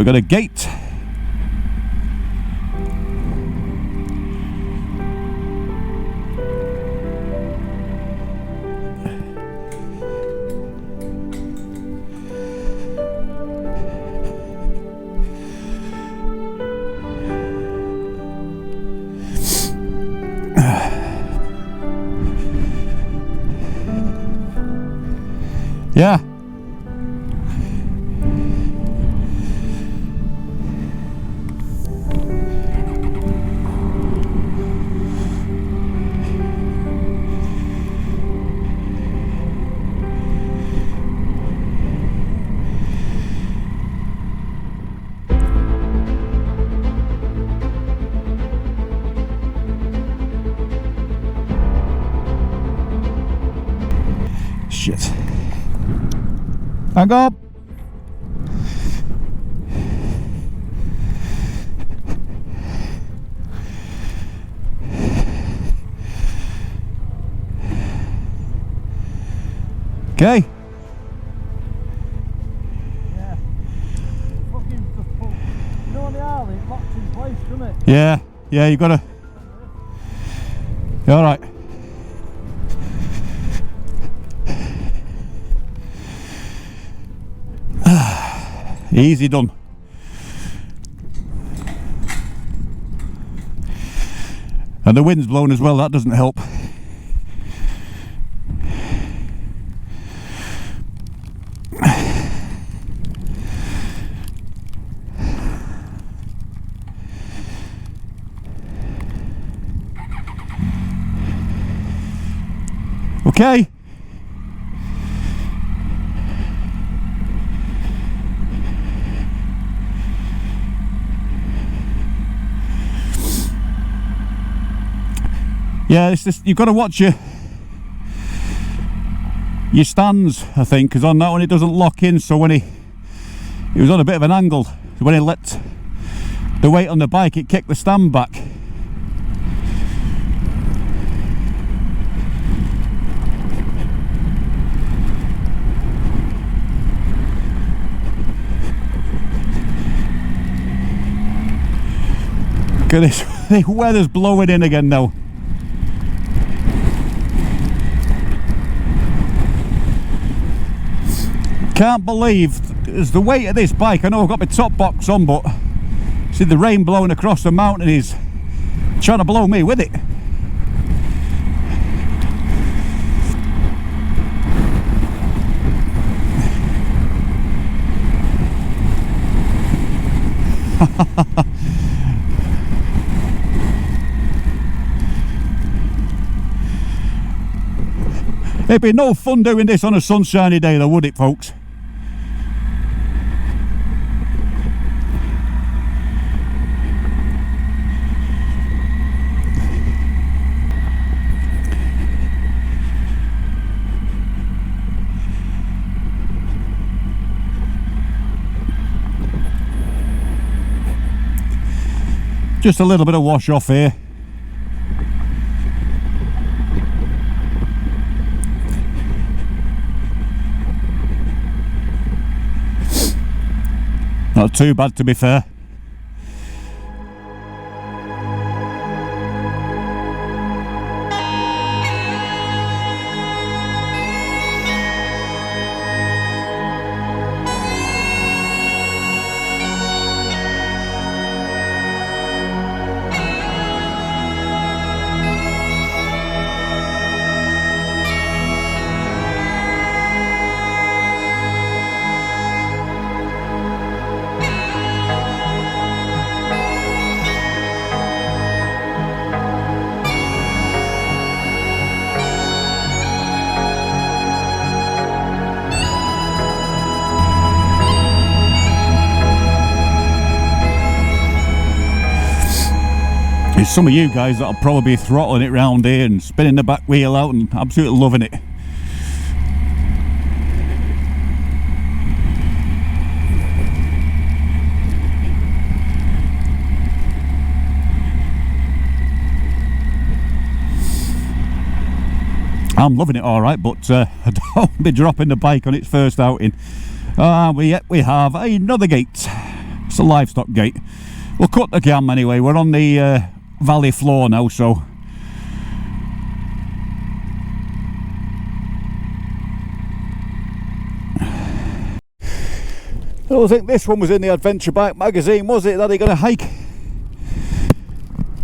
we've got a gate. Yeah. Shit. Hang up. Okay. Yeah. Fucking just pull. You know on the alley, it locks in place, doesn't it? Yeah, yeah, you gotta. All right. Easy done. And the wind's blowing as well, that doesn't help. Okay. Yeah, it's just, you've got to watch your stands, I think, because on that one it doesn't lock in. So when he was on a bit of an angle, so when he let the weight on the bike, it kicked the stand back. Look at this, the weather's blowing in again now. Can't believe it's the weight of this bike. I know I've got my top box on, but see the rain blowing across the mountain is trying to blow me with it. It'd be no fun doing this on a sunshiny day though, would it, folks? Just a little bit of wash off here. Not too bad, to be fair. There's some of you guys that'll probably be throttling it round here and spinning the back wheel out and absolutely loving it. I'm loving it all right, but I don't be dropping the bike on its first outing. We have another gate. It's a livestock gate. We'll cut the cam anyway. We're on the valley floor now, so I don't think this one was in the Adventure Bike magazine, was it? That he got to hike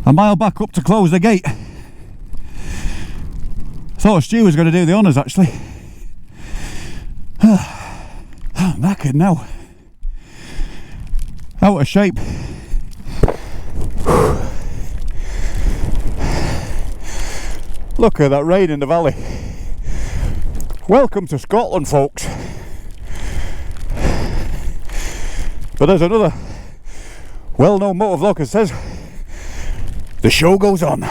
a mile back up to close the gate. I thought Stu was going to do the honours, actually. I'm knackered now. Out of shape. Look at that rain in the valley. Welcome to Scotland, folks. But there's another well-known motovlog that says the show goes on.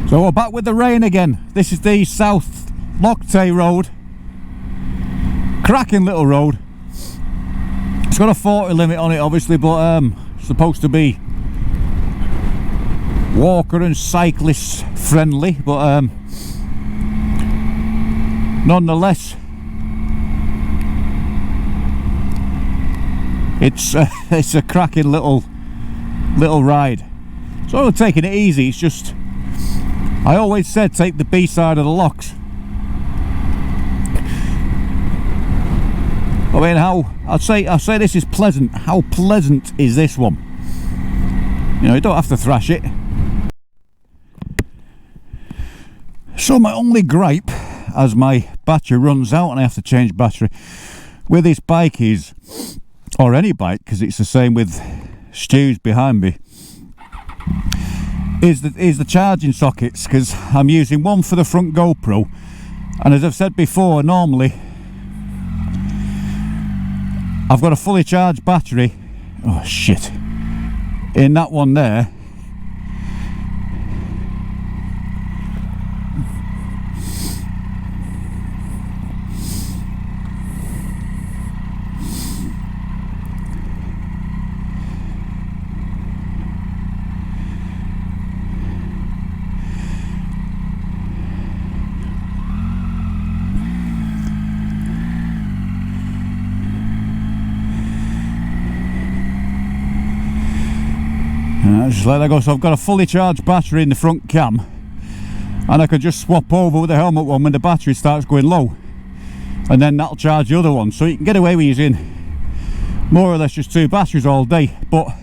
So we're back with the rain again. This is the South Loch Road. Cracking little road. It's got a 40 limit on it, obviously, but it's supposed to be walker and cyclist friendly, but nonetheless it's a cracking little ride. So we're taking it easy. It's just, I always said take the B side of the lochs. I mean, I'll say this is pleasant. How pleasant is this one? You know, you don't have to thrash it. So my only gripe, as my battery runs out and I have to change battery with this bike is, or any bike, because it's the same with Stu's behind me, is the charging sockets, because I'm using one for the front GoPro, and as I've said before, normally I've got a fully charged battery, oh shit, in that one there. Just let that go. So I've got a fully charged battery in the front cam, and I could just swap over with the helmet one when the battery starts going low, and then that'll charge the other one. So you can get away with using more or less just two batteries all day. But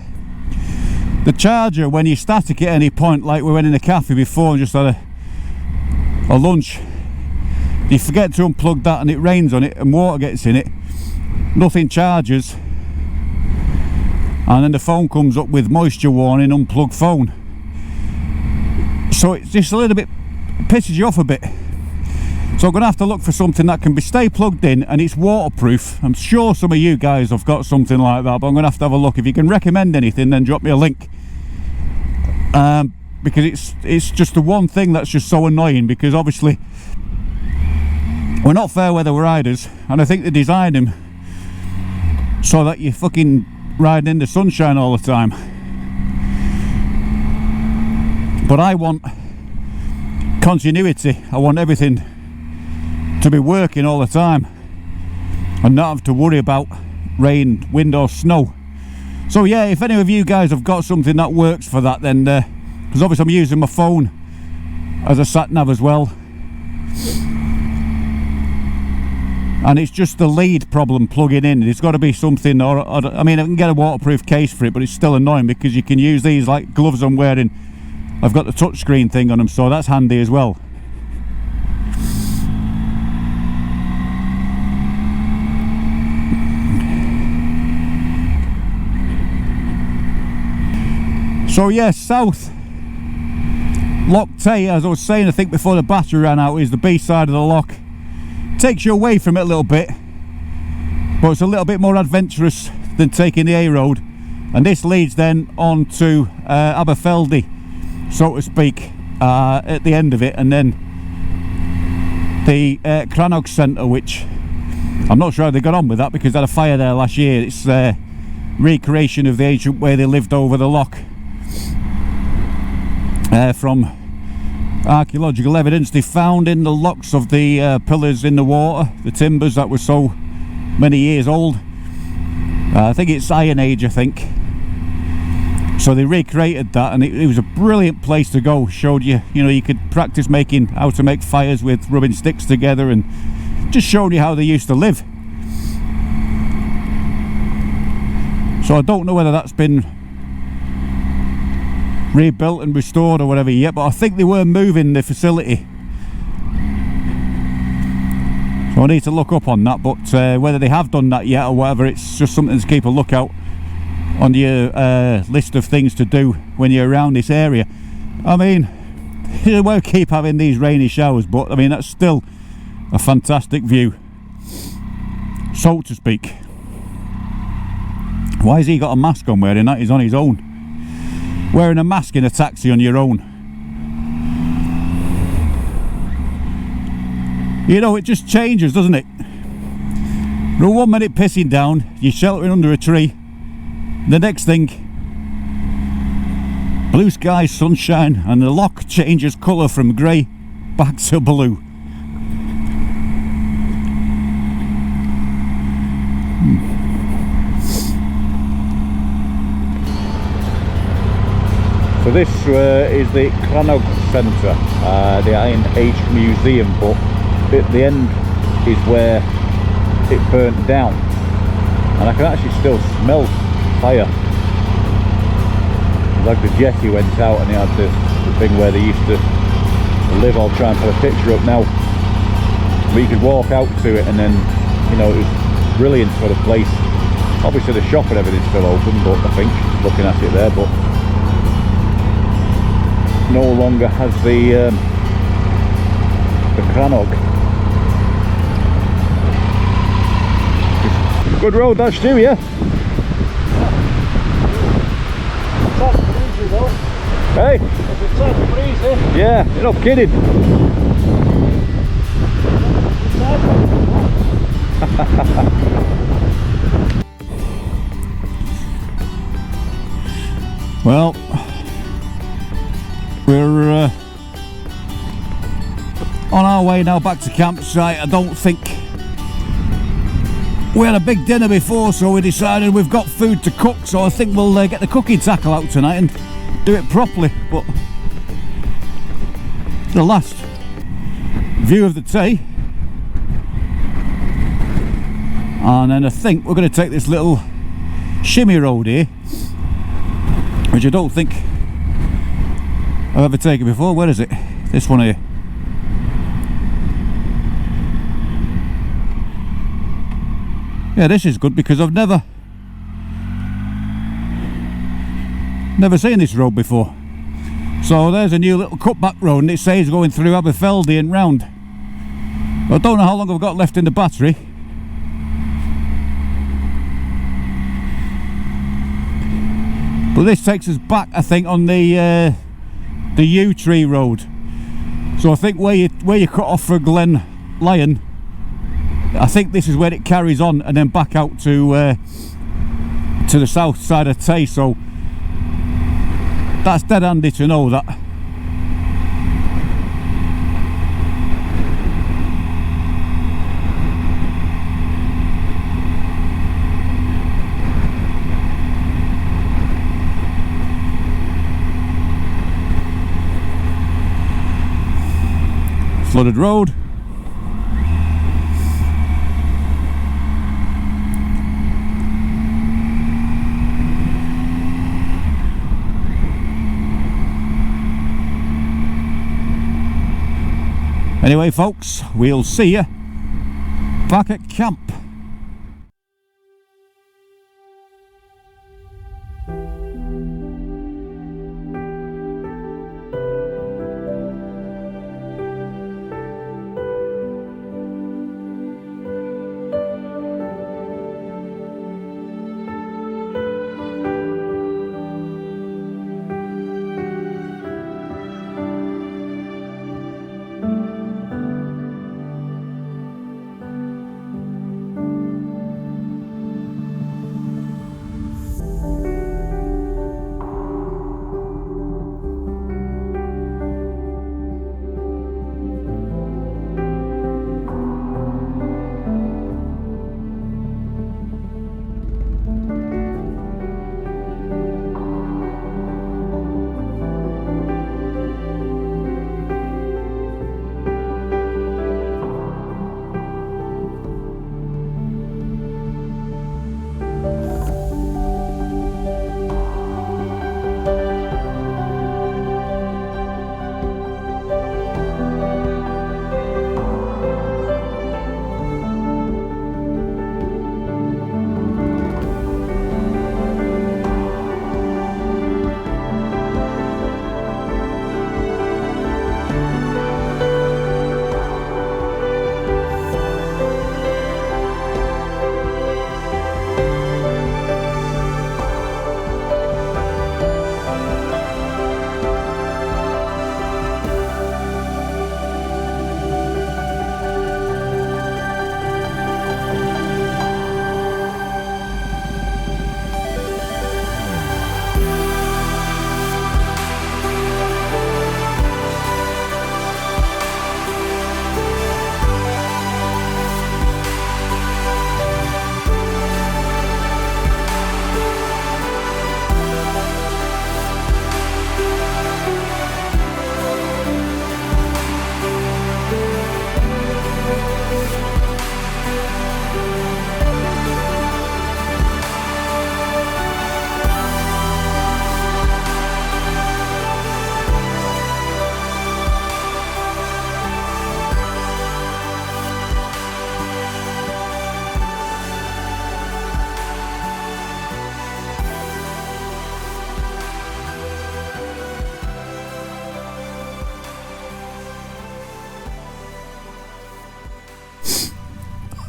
the charger, when you're static at any point, like we went in a cafe before and just had a lunch, you forget to unplug that and it rains on it and water gets in it, nothing charges, and then the phone comes up with moisture warning, unplug phone. So it's just a little bit, pisses you off a bit. So I'm going to have to look for something that can stay plugged in and it's waterproof. I'm sure some of you guys have got something like that, but I'm going to have a look. If you can recommend anything, then drop me a link, because it's just the one thing that's just so annoying, because obviously we're not fair weather riders, and I think they designed them so that you're fucking riding in the sunshine all the time. But I want continuity. I want everything to be working all the time and not have to worry about rain, wind or snow. So yeah, if any of you guys have got something that works for that, then because obviously I'm using my phone as a sat nav as well, and it's just the lead problem plugging in. There's got to be something, or I mean, I can get a waterproof case for it, but it's still annoying because you can use these like gloves I'm wearing. I've got the touchscreen thing on them, so that's handy as well. So yes, South Loch Tay, as I was saying, I think before the battery ran out, is the B side of the loch. Takes you away from it a little bit, but it's a little bit more adventurous than taking the A road, and this leads then on to Aberfeldy, so to speak, at the end of it, and then the Rannoch Centre, which I'm not sure how they got on with that because they had a fire there last year. It's recreation of the ancient way they lived over the loch from archaeological evidence they found in the locks of the pillars in the water, the timbers that were so many years old. I think it's Iron Age, I think. So they recreated that, and it was a brilliant place to go. Showed you, you know, you could practice making how to make fires with rubbing sticks together, and just showed you how they used to live. So I don't know whether that's been rebuilt and restored or whatever yet, but I think they were moving the facility. So I need to look up on that, but whether they have done that yet or whatever, it's just something to keep a lookout on your list of things to do when you're around this area. I mean, you won't keep having these rainy showers, but I mean, that's still a fantastic view, so to speak. Why has he got a mask on wearing that? He's on his own. Wearing a mask in a taxi on your own. You know, it just changes, doesn't it? For 1 minute pissing down, you're sheltering under a tree. The next thing, blue sky, sunshine, and the loch changes colour from grey back to blue. So this is the Rannoch Centre, the Iron Age Museum, but at the end is where it burnt down, and I can actually still smell fire. Like the jetty went out and it had the thing where they used to live. I'll try and put a picture up now, but you could walk out to it, and then, you know, it was a brilliant sort of place. Obviously the shop and everything's still open, but I think, looking at it there, but no longer has the Rannoch. Good road, that's Stu, yeah? Hey? It's a breezy. Yeah, you're not kidding. Well, we're on our way now back to campsite. I don't think we had a big dinner before, so we decided we've got food to cook, so I think we'll get the cooking tackle out tonight and do it properly. But the last view of the Tay, and then I think we're going to take this little shimmy road here, which I don't think I've ever taken before. Where is it? This one here. Yeah, this is good because I've never seen this road before. So there's a new little cutback road, and it says going through Aberfeldy and round. I don't know how long I've got left in the battery. But this takes us back, I think, on the yew tree road. So I think where you cut off for Glen Lyon, I think this is where it carries on and then back out to the south side of Tay. So that's dead handy to know that. Flooded road. Anyway, folks, we'll see you back at camp.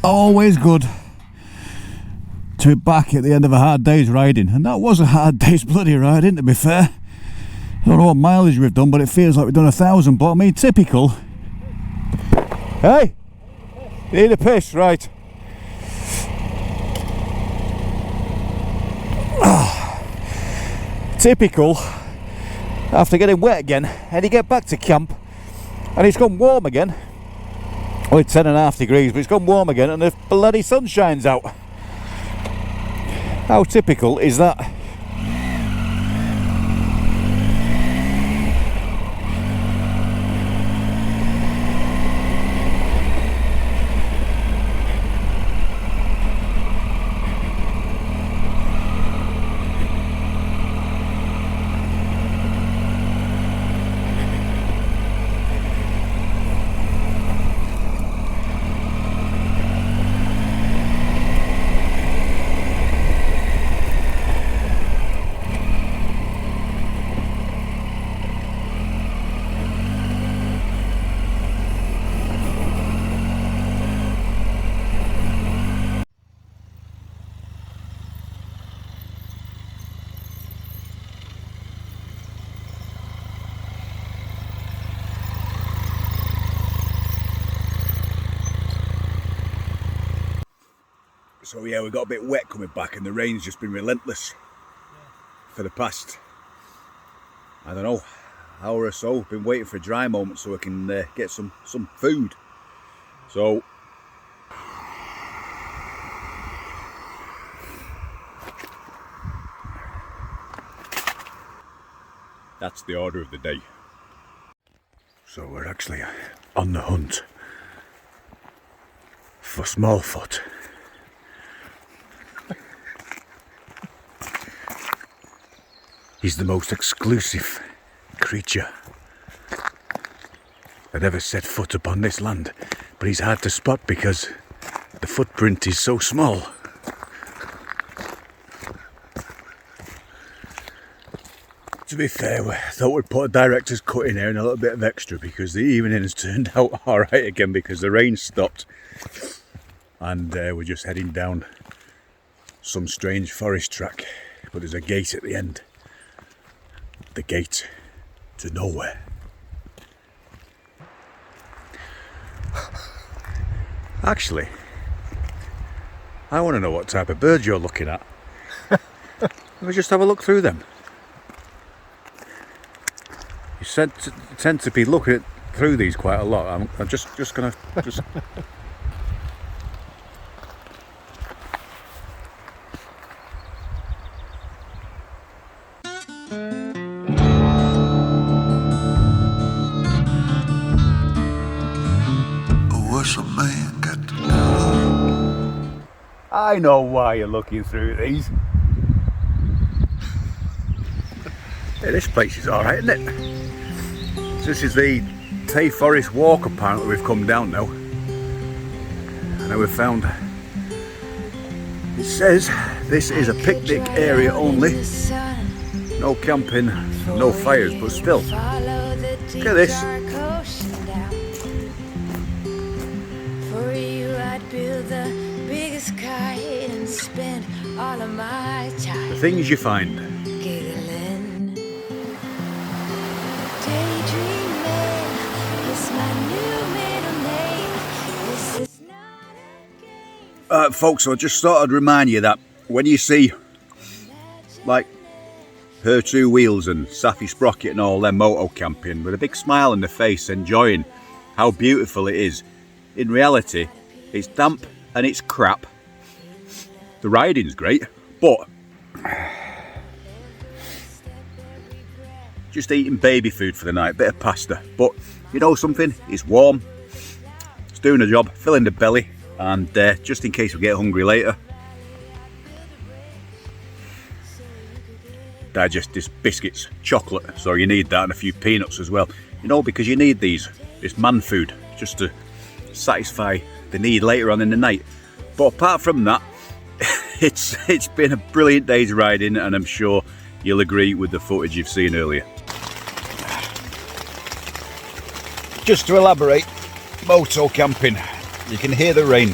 Always good to be back at the end of a hard day's riding, and that was a hard day's bloody riding, to be fair. I don't know what mileage we've done, but it feels like we've done 1,000. But I mean, typical. Hey, you need a piss, right? Typical. After getting wet again, and you get back to camp, and it's gone warm again. Well, it's 10.5 degrees, but it's gone warm again, and the bloody sun shines out. How typical is that? So yeah, we got a bit wet coming back, and the rain's just been relentless for the past, I don't know, hour or so. Been waiting for a dry moment so I can get some food. So that's the order of the day. So we're actually on the hunt for smallfoot. He's the most exclusive creature that ever set foot upon this land, but he's hard to spot because the footprint is so small. To be fair, we thought we'd put a director's cut in here and a little bit of extra because the evening has turned out alright again because the rain stopped, and we're just heading down some strange forest track, but there's a gate at the end. The gate to nowhere. Actually, I want to know what type of birds you're looking at. Let me just have a look through them. You tend to be looking through these quite a lot. I'm just gonna just. I know why you're looking through these. Yeah, this place is alright, isn't it? So this is the Tay Forest Walk apparently we've come down now. And now we've found, it says this is a picnic area only. No camping, no fires, but still. Look at this. The things you find. Folks, I just thought I'd remind you that when you see like Her Two Wheels and Saffy Sprocket and all them moto camping with a big smile on their face enjoying how beautiful it is, in reality it's damp and it's crap. The riding's great, but just eating baby food for the night, bit of pasta. But you know something, it's warm, it's doing a job, filling the belly, and just in case we get hungry later, digestive biscuits, chocolate, so you need that, and a few peanuts as well, you know, because you need this man food just to satisfy the need later on in the night. But apart from that, it's been a brilliant day's riding, and I'm sure you'll agree with the footage you've seen earlier. Just to elaborate, moto camping, you can hear the rain.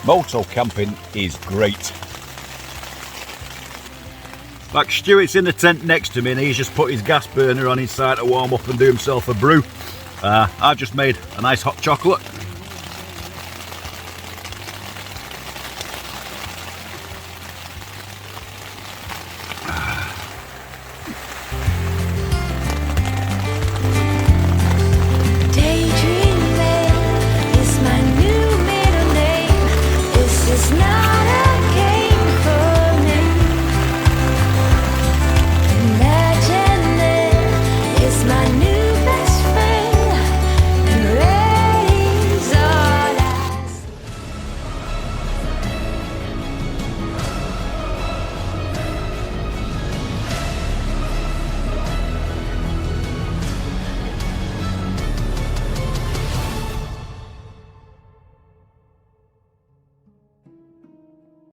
Moto camping is great. Like Stuart's in the tent next to me and he's just put his gas burner on inside to warm up and do himself a brew. I've just made a nice hot chocolate.